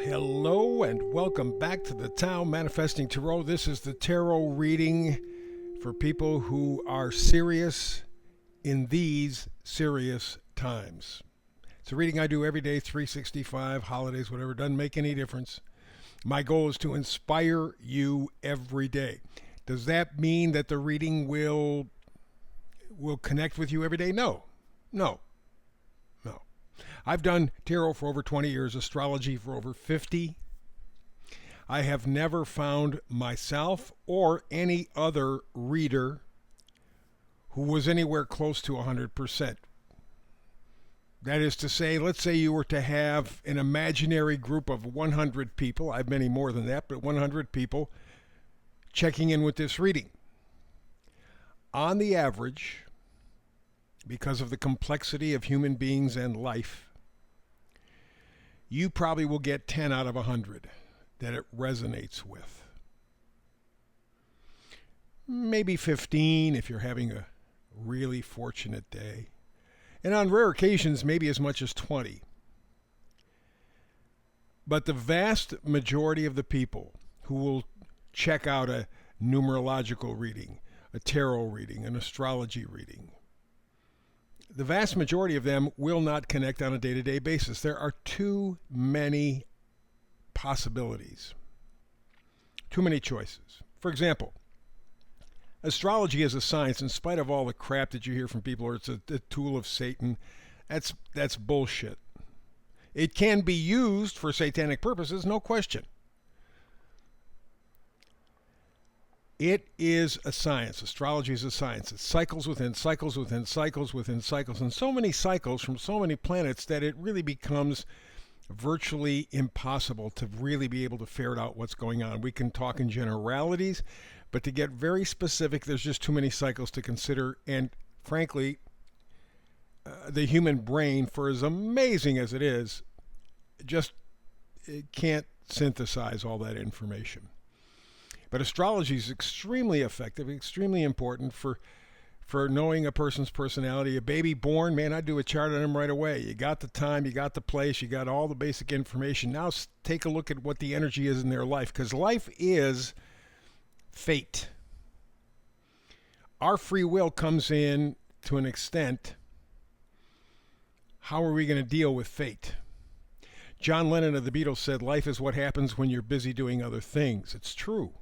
Hello and welcome back to the Tao Manifesting Tarot. This is the tarot reading for people who are serious in these serious times. It's a reading I do every day, 365, holidays, whatever, doesn't make any difference. My goal is to inspire you every day. Does that mean that the reading will connect with you every day? No. I've done tarot for over 20 years, astrology for over 50. I have never found myself or any other reader who was anywhere close to 100%. That is to say, let's say you were to have an imaginary group of 100 people. I have many more than that, but 100 people checking in with this reading. On the average, because of the complexity of human beings and life, you probably will get 10 out of 100 that it resonates with. Maybe 15 if you're having a really fortunate day. And on rare occasions, maybe as much as 20. But the vast majority of the people who will check out a numerological reading, a tarot reading, an astrology reading, the vast majority of them will not connect on a day-to-day basis. There are too many possibilities, too many choices. For example, astrology is a science, in spite of all the crap that you hear from people, or it's a tool of Satan. That's bullshit. It can be used for satanic purposes, no question. It is a science. Astrology is a science. It cycles within cycles within cycles within cycles, and so many cycles from so many planets that it really becomes virtually impossible to really be able to ferret out what's going on. We can talk in generalities, but to get very specific, there's just too many cycles to consider. And frankly, the human brain, for as amazing as it is, it can't synthesize all that information. But astrology is extremely effective, extremely important for knowing a person's personality. A baby born, man, I do a chart on them right away. You got the time, you got the place, you got all the basic information. Now take a look at what the energy is in their life, because life is fate. Our free will comes in to an extent. How are we going to deal with fate? John Lennon of the Beatles said, "Life is what happens when you're busy doing other things." It's true.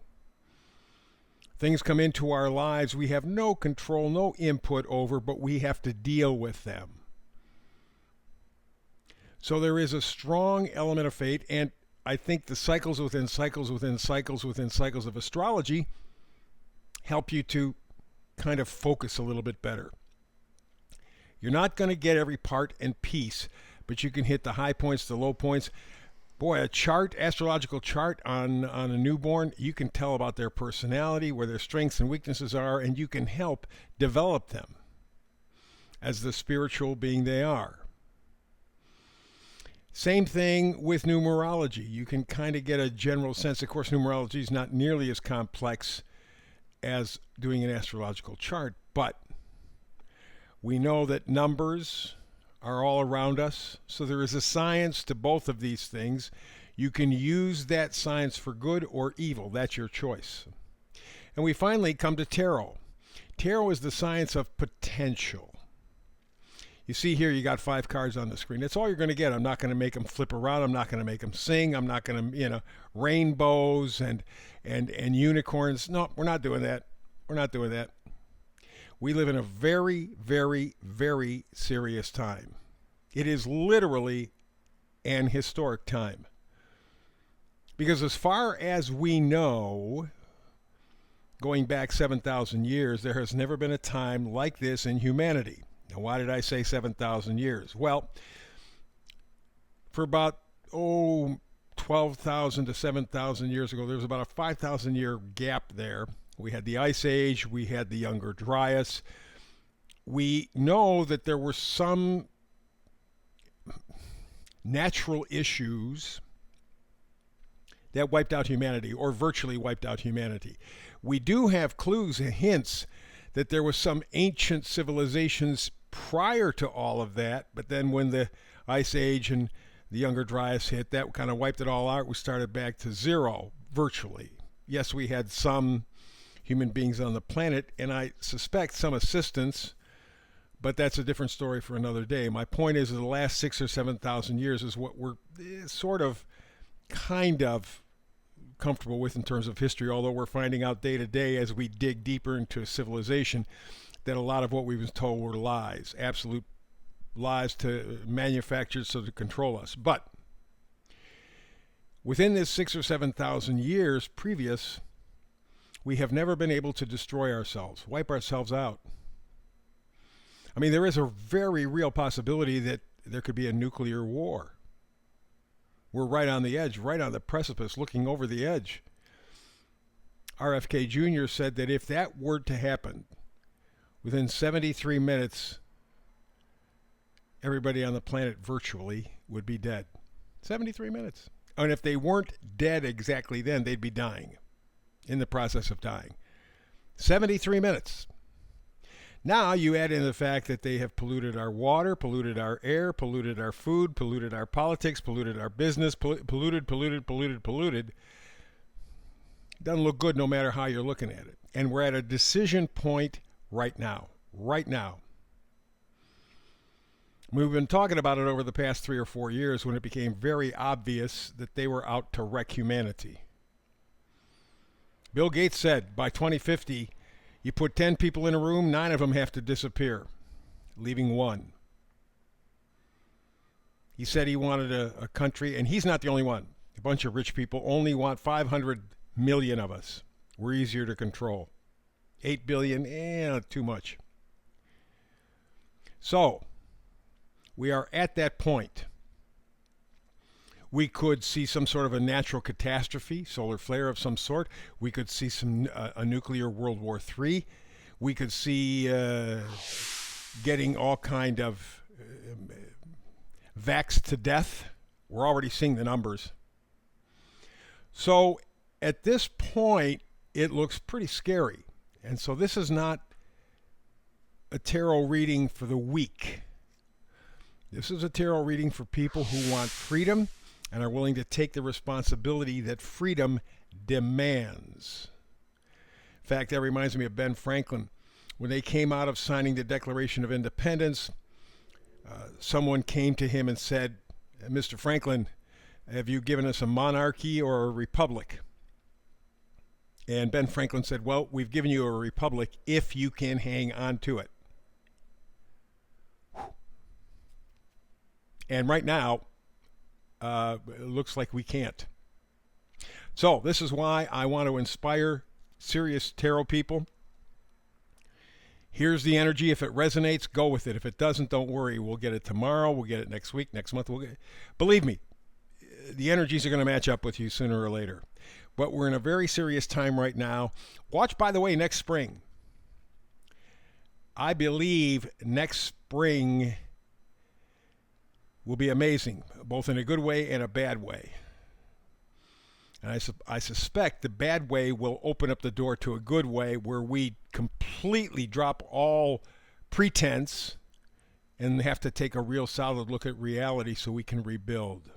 Things come into our lives we have no control, no input over, but we have to deal with them. So there is a strong element of fate, and I think the cycles within cycles within cycles within cycles of astrology help you to kind of focus a little bit better. You're not going to get every part and piece, but you can hit the high points, the low points. Boy, astrological chart on a newborn, you can tell about their personality, where their strengths and weaknesses are, and you can help develop them as the spiritual being they are. Same thing with numerology. You can kind of get a general sense. Of course, numerology is not nearly as complex as doing an astrological chart, but we know that numbers are all around us. So there is a science to both of these things. You can use that science for good or evil. That's your choice. And we finally come to tarot. Tarot is the science of potential. You see here, you got 5 cards on the screen. That's all you're going to get. I'm not going to make them flip around. I'm not going to make them sing. I'm not going to, rainbows and unicorns. No, we're not doing that. We're not doing that. We live in a very, very, very serious time. It is literally an historic time. Because as far as we know, going back 7,000 years, there has never been a time like this in humanity. Now, why did I say 7,000 years? Well, for about, 12,000 to 7,000 years ago, there was about a 5,000 year gap there. We had the Ice Age, we had the Younger Dryas. We know that there were some natural issues that wiped out humanity, or virtually wiped out humanity. We do have clues and hints that there was some ancient civilizations prior to all of that, but then when the Ice Age and The Younger Dryas hit. That kind of wiped it all out. We started back to zero, virtually. Yes, we had some human beings on the planet, and I suspect some assistance, but that's a different story for another day. My point is that the last 6,000 or 7,000 years is what we're sort of, kind of comfortable with in terms of history, although we're finding out day to day as we dig deeper into civilization that a lot of what we was told were lies, absolute lies to manufactured so to control us. But within this 6,000 or 7,000 years previous, we have never been able to destroy ourselves, wipe ourselves out. I mean, there is a very real possibility that there could be a nuclear war. We're right on the edge, right on the precipice, looking over the edge. RFK Jr. said that if that were to happen, within 73 minutes, everybody on the planet virtually would be dead. 73 minutes. And if they weren't dead exactly then, they'd be dying, in the process of dying. 73 minutes. Now you add in the fact that they have polluted our water, polluted our air, polluted our food, polluted our politics, polluted our business, polluted. Doesn't look good no matter how you're looking at it. And we're at a decision point right now. Right now. We've been talking about it over the past 3 or 4 years when it became very obvious that they were out to wreck humanity. Bill Gates said by 2050, you put 10 people in a room, 9 of them have to disappear, leaving 1. He said he wanted a country, and he's not the only one. A bunch of rich people only want 500 million of us. We're easier to control. 8 billion, too much. So, we are at that point. We could see some sort of a natural catastrophe, solar flare of some sort. We could see a nuclear World War III. We could see getting all kind of vaxxed to death. We're already seeing the numbers. So at this point, it looks pretty scary. And so this is not a tarot reading for the weak. This is a tarot reading for people who want freedom and are willing to take the responsibility that freedom demands. In fact, that reminds me of Ben Franklin. When they came out of signing the Declaration of Independence, someone came to him and said, Mr. Franklin, have you given us a monarchy or a republic? And Ben Franklin said, well, we've given you a republic if you can hang on to it. And right now, it looks like we can't. So this is why I want to inspire serious tarot people. Here's the energy. If it resonates, go with it. If it doesn't, don't worry. We'll get it tomorrow. We'll get it next week, next month. Believe me, the energies are going to match up with you sooner or later. But we're in a very serious time right now. Watch, by the way, next spring. I believe next spring will be amazing, both in a good way and a bad way. And I suspect the bad way will open up the door to a good way where we completely drop all pretense and have to take a real solid look at reality so we can rebuild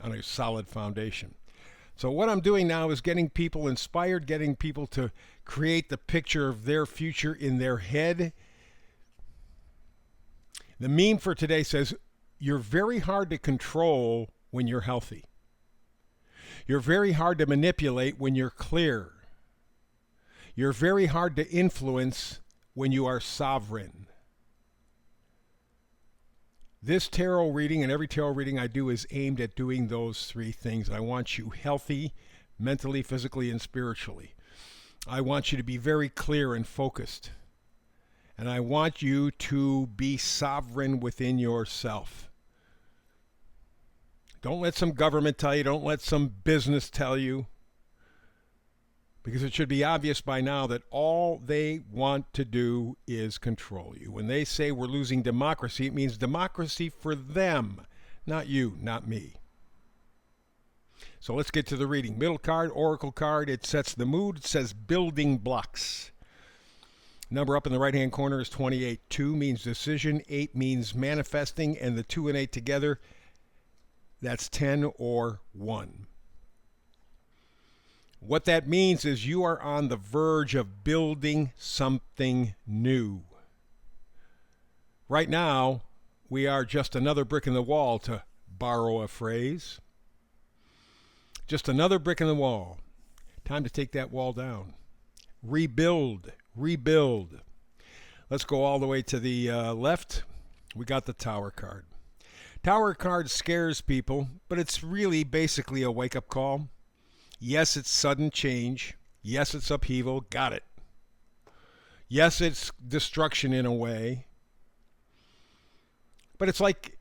on a solid foundation. So what I'm doing now is getting people inspired, getting people to create the picture of their future in their head. The meme for today says, you're very hard to control when you're healthy. You're very hard to manipulate when you're clear. You're very hard to influence when you are sovereign. This tarot reading and every tarot reading I do is aimed at doing those 3 things. I want you healthy, mentally, physically, and spiritually. I want you to be very clear and focused. And I want you to be sovereign within yourself. Don't let some government tell you. Don't let some business tell you. Because it should be obvious by now that all they want to do is control you. When they say we're losing democracy, it means democracy for them, not you, not me. So let's get to the reading. Middle card, Oracle card. It sets the mood. It says building blocks. Number up in the right-hand corner is 28. 2 means decision. 8 means manifesting. And the 2 and 8 together That's 10 or 1. What that means is you are on the verge of building something new. Right now, we are just another brick in the wall, to borrow a phrase. Just another brick in the wall. Time to take that wall down. Rebuild, rebuild. Let's go all the way to the left. We got the Tower card. Tower card scares people, but it's really basically a wake-up call. Yes, it's sudden change. Yes, it's upheaval. Got it. Yes, it's destruction in a way. But it's like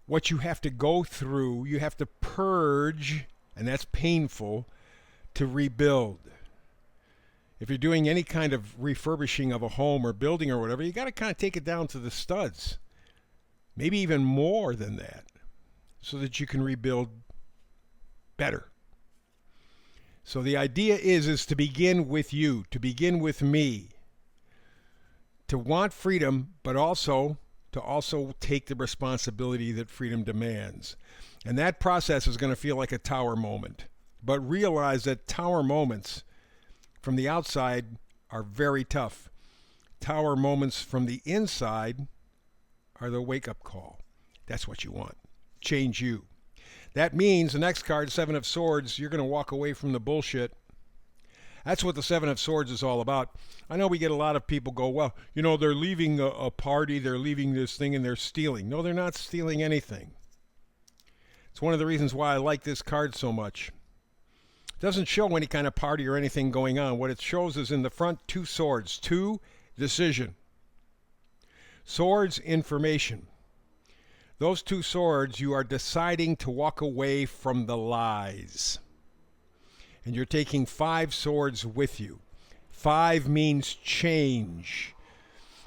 what you have to go through. You have to purge, and that's painful, to rebuild. If you're doing any kind of refurbishing of a home or building or whatever, you got to kind of take it down to the studs. Maybe even more than that, so that you can rebuild better. So the idea is to begin with you, to begin with me, to want freedom, but also to take the responsibility that freedom demands. And that process is going to feel like a tower moment. But realize that tower moments from the outside are very tough. Tower moments from the inside are the wake-up call. That's what you want. Change you. That means the next card, Seven of Swords, you're going to walk away from the bullshit. That's what the Seven of Swords is all about. I know we get a lot of people go, well, they're leaving a party, they're leaving this thing, and they're stealing. No, they're not stealing anything. It's one of the reasons why I like this card so much. It doesn't show any kind of party or anything going on. What it shows is in the front, 2 swords. 2, decision. Swords, information. Those 2 swords, you are deciding to walk away from the lies. And you're taking 5 swords with you. 5 means change.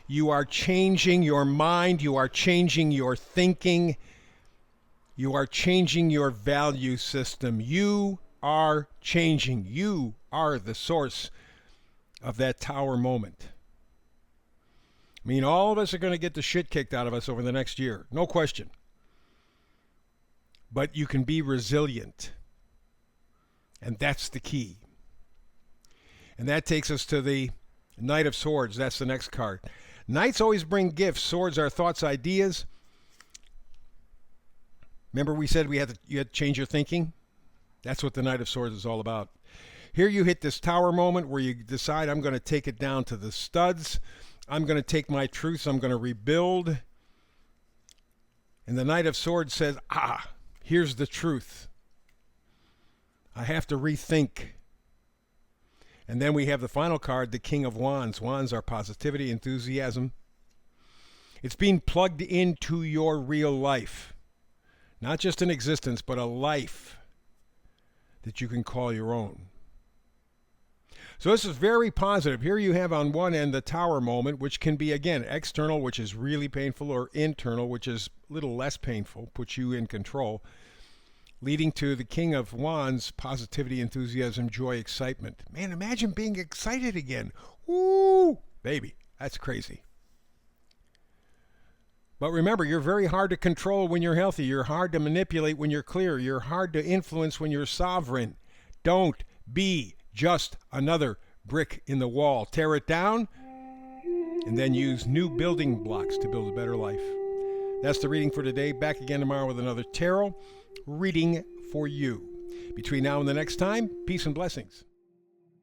You are changing your mind. You are changing your thinking. You are changing your value system. You are changing. You are the source of that tower moment. I mean, all of us are going to get the shit kicked out of us over the next year. No question. But you can be resilient. And that's the key. And that takes us to the Knight of Swords. That's the next card. Knights always bring gifts. Swords are thoughts, ideas. Remember we said you had to change your thinking? That's what the Knight of Swords is all about. Here you hit this tower moment where you decide, I'm going to take it down to the studs. I'm going to take my truths. I'm going to rebuild. And the Knight of Swords says, here's the truth. I have to rethink. And then we have the final card, the King of Wands. Wands are positivity, enthusiasm. It's being plugged into your real life. Not just an existence, but a life that you can call your own. So this is very positive. Here you have on one end the tower moment, which can be, again, external, which is really painful, or internal, which is a little less painful, puts you in control, leading to the King of Wands, positivity, enthusiasm, joy, excitement. Man, imagine being excited again. Woo! Baby, that's crazy. But remember, you're very hard to control when you're healthy. You're hard to manipulate when you're clear. You're hard to influence when you're sovereign. Don't be just another brick in the wall. Tear it down and then use new building blocks to build a better life. That's the reading for today. Back again tomorrow with another tarot reading for you. Between now and the next time, peace and blessings.